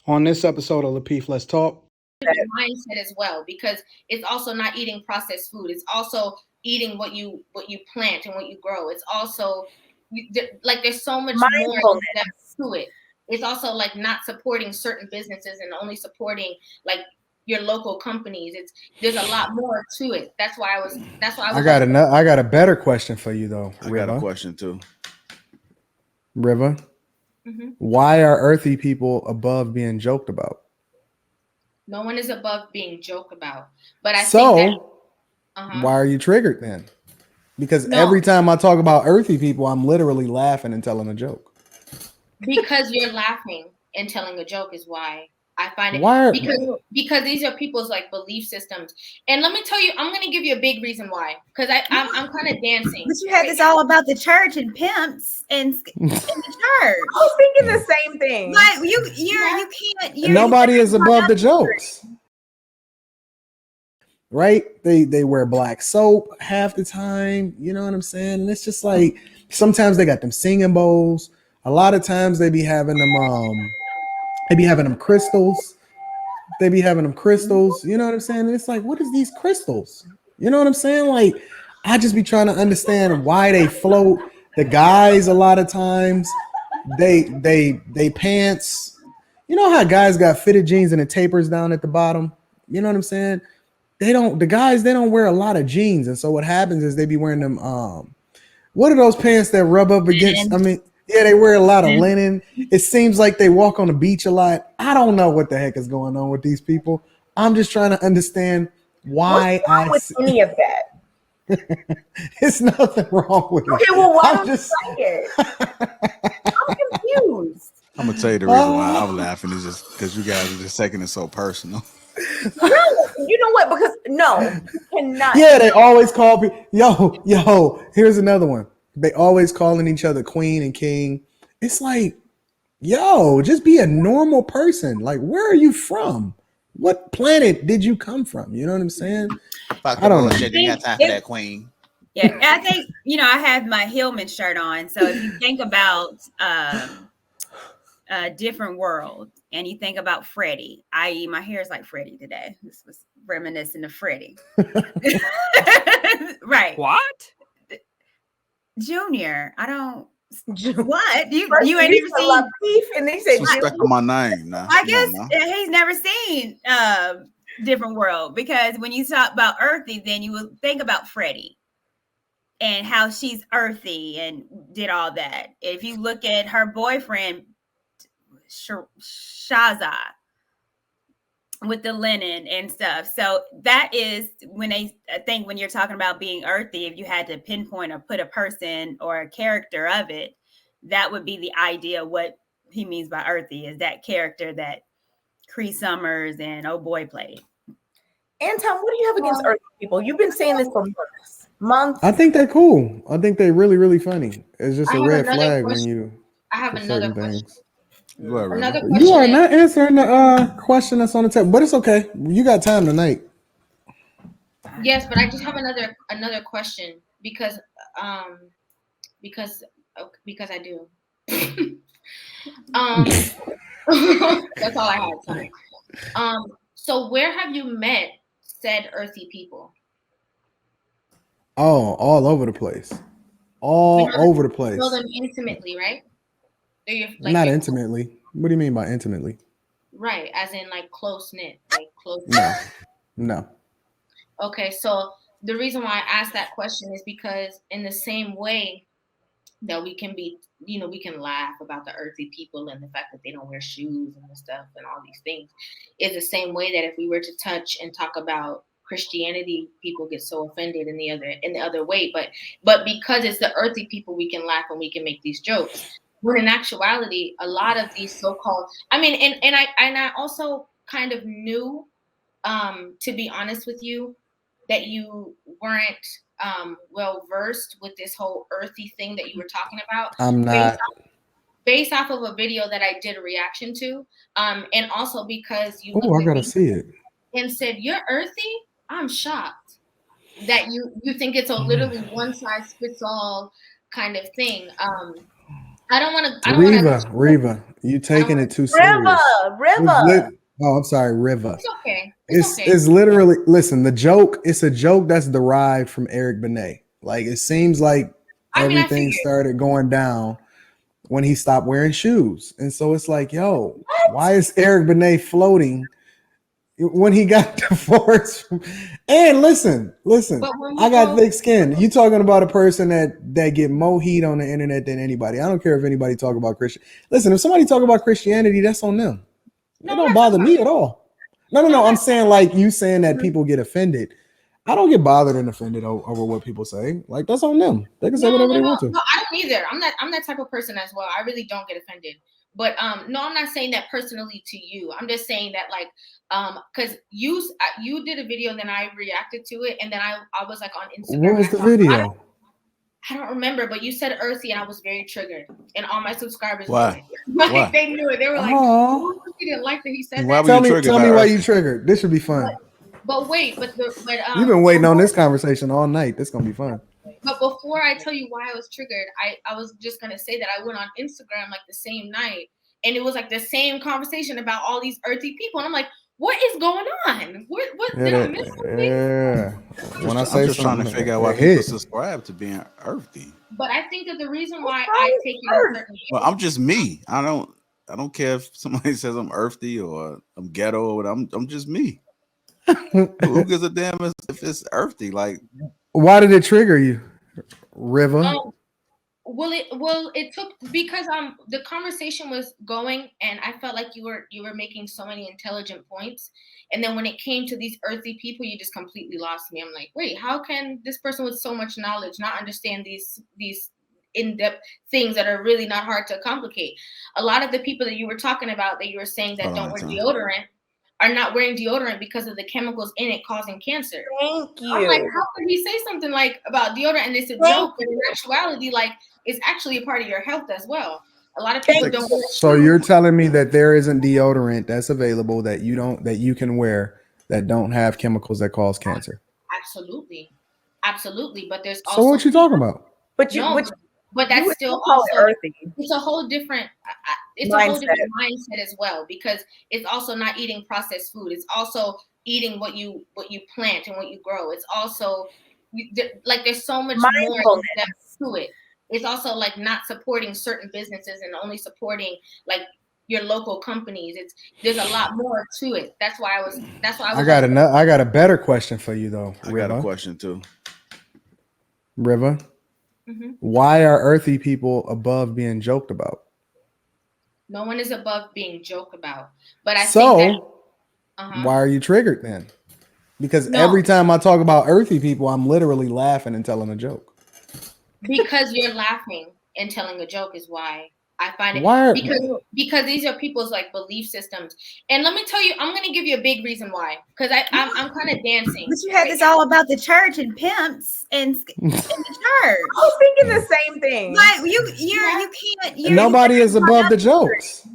On this episode of Lapeef, Let's Talk. Mindset as well, because it's also not eating processed food. It's also eating what you plant and what you grow. It's also like there's so much more to it. It's also like not supporting certain businesses and only supporting like your local companies. There's a lot more to it. That's why I was. I got a better question for you though. I got a question too. River, why are earthy people above being joked about? No one is above being joked about, but I think that, why are you triggered then? Because every time I talk about earthy people, I'm literally laughing and telling a joke. Because you're laughing and telling a joke is why I find it because these are people's like belief systems. And let me tell you, I'm gonna give you a big reason why. Because I'm kind of dancing. But you had this all about the church and pimps and in the church. I was thinking the same thing. Like you can't. Nobody is above the jokes. Right? They wear black soap half the time. You know what I'm saying? And it's just like sometimes they got them singing bowls. A lot of times they be having them crystals. They be having them crystals. You know what I'm saying? And it's like, what is these crystals? You know what I'm saying? Like, I just be trying to understand why they float. The guys, a lot of times, they pants. You know how guys got fitted jeans and it tapers down at the bottom? You know what I'm saying? The guys don't wear a lot of jeans. And so what happens is they be wearing them, what are those pants that rub up against? I mean, yeah, they wear a lot of linen. It seems like they walk on the beach a lot. I don't know what the heck is going on with these people. I'm just trying to understand why with any of that. It's nothing wrong with it. Okay, well, why don't you say it? I'm confused. I'm gonna tell you the reason why I'm laughing is just because you guys are just taking it so personal. No, you know what? Because you cannot. Yeah, they always call me. Yo. Here's another one. They always calling each other queen and king. It's like, yo, just be a normal person. Like, where are you from? What planet did you come from? You know what I'm saying? I don't know. You got time for that, queen. Yeah, I think I have my Hillman shirt on. So if you think about a different world and you think about Freddie, i.e., my hair is like Freddie today. This was reminiscent of Freddie. Right. What? Junior, I don't. What you ain't never seen Lapeef, and they say respect on my name. Nah, I guess he's never seen Different World, because when you talk about earthy, then you will think about Freddie and how she's earthy and did all that. If you look at her boyfriend Shaza with the linen and stuff. So that is I think when you're talking about being earthy, if you had to pinpoint or put a person or a character of it, that would be the idea. What he means by earthy is that character that Cree Summers and Oh Boy played. Anton, what do you have against earthy people? You've been saying this for months. I think they're cool. I think they're really, really funny. It's just a red flag when you. I have another question. Another question. You are not answering the question that's on the table, but it's okay. You got time tonight. Yes, but I just have another question because I do. That's all I had. Sorry. So where have you met said earthy people? Oh, all over the place. Over the place. You know them intimately, right? Not intimately. What do you mean by intimately? Right, as in like close knit, like close. No. Okay, so the reason why I asked that question is because in the same way that we can be, we can laugh about the earthy people and the fact that they don't wear shoes and stuff and all these things, is the same way that if we were to touch and talk about Christianity, people get so offended in the other way. But because it's the earthy people, we can laugh and we can make these jokes. When in actuality, a lot of these so-called, and I also kind of knew, to be honest with you, that you weren't well versed with this whole earthy thing that you were talking about. I'm not. Based off of a video that I did a reaction to, and also because you I gotta see it. And said, "You're earthy." I'm shocked that you think it's a literally one size fits all kind of thing. I don't want to. Reva, you taking it too serious. Riva. Oh, I'm sorry, Riva. It's okay. It's literally, listen, it's a joke that's derived from Eric Benet. Like, it seems like everything started going down when he stopped wearing shoes. And so it's like, yo, why is Eric Benet floating when he got divorced? And listen, I got thick skin. You talking about a person that get more heat on the internet than anybody. I don't care if anybody talk about Christian. Listen, if somebody talk about Christianity, that's on them. It don't bother me at all. No. I'm saying, like, you saying that people get offended. I don't get bothered and offended over what people say. Like, that's on them. They can say whatever they want to. No, I don't either. I'm that type of person as well. I really don't get offended. But no, I'm not saying that personally to you. I'm just saying that, like, because you did a video and then I reacted to it, and then I was like on Instagram. What was the video? I don't remember, but you said earthy, and I was very triggered, and all my subscribers Why? Like, they knew it. They were like, oh, he didn't like that he said why that. Tell me why you triggered. This should be fun. But wait, you've been waiting on this conversation all night. This is gonna be fun. But before I tell you why I was triggered, I was just gonna say that I went on Instagram like the same night, and it was like the same conversation about all these earthy people, and I'm like, what is going on? What did I miss something? Yeah. When I say I'm just trying to figure out why people subscribe to being earthy. But I think that the reason why I take it a certain well, I'm just me. I don't care if somebody says I'm earthy or I'm ghetto or whatever. I'm just me. Who gives a damn if it's earthy? Like, why did it trigger you, Riva? Well, it took, because the conversation was going, and I felt like you were making so many intelligent points, and then when it came to these earthy people, you just completely lost me. I'm like, wait, how can this person with so much knowledge not understand these in-depth things that are really not hard to complicate? A lot of the people that you were talking about, that you were saying that don't wear deodorant, are not wearing deodorant because of the chemicals in it causing cancer. Thank you. I'm like, how could he say something like about deodorant and it's a joke, but in actuality, like, it's actually a part of your health as well. A lot of people don't. So you're telling me that there isn't deodorant that's available that you can wear that don't have chemicals that cause cancer? Absolutely. But there's also. So what you talking about? But that's still also earthy. It's a whole different. It's a whole different mindset as well, because it's also not eating processed food. It's also eating what you plant and what you grow. It's also like there's so much more to it. It's also like not supporting certain businesses and only supporting like your local companies. There's a lot more to it. That's why I was. I got a better question for you though. I got a question too. Riva, why are earthy people above being joked about? No one is above being joked about. But I think that, why are you triggered then? Because every time I talk about earthy people, I'm literally laughing and telling a joke. Because you're laughing and telling a joke is why I find it. Because these are people's like belief systems. And let me tell you, I'm gonna give you a big reason why. Because I'm kind of dancing. But you had this all about the church and pimps and the church. I was thinking the same thing. Like you can't. Nobody is above the jokes.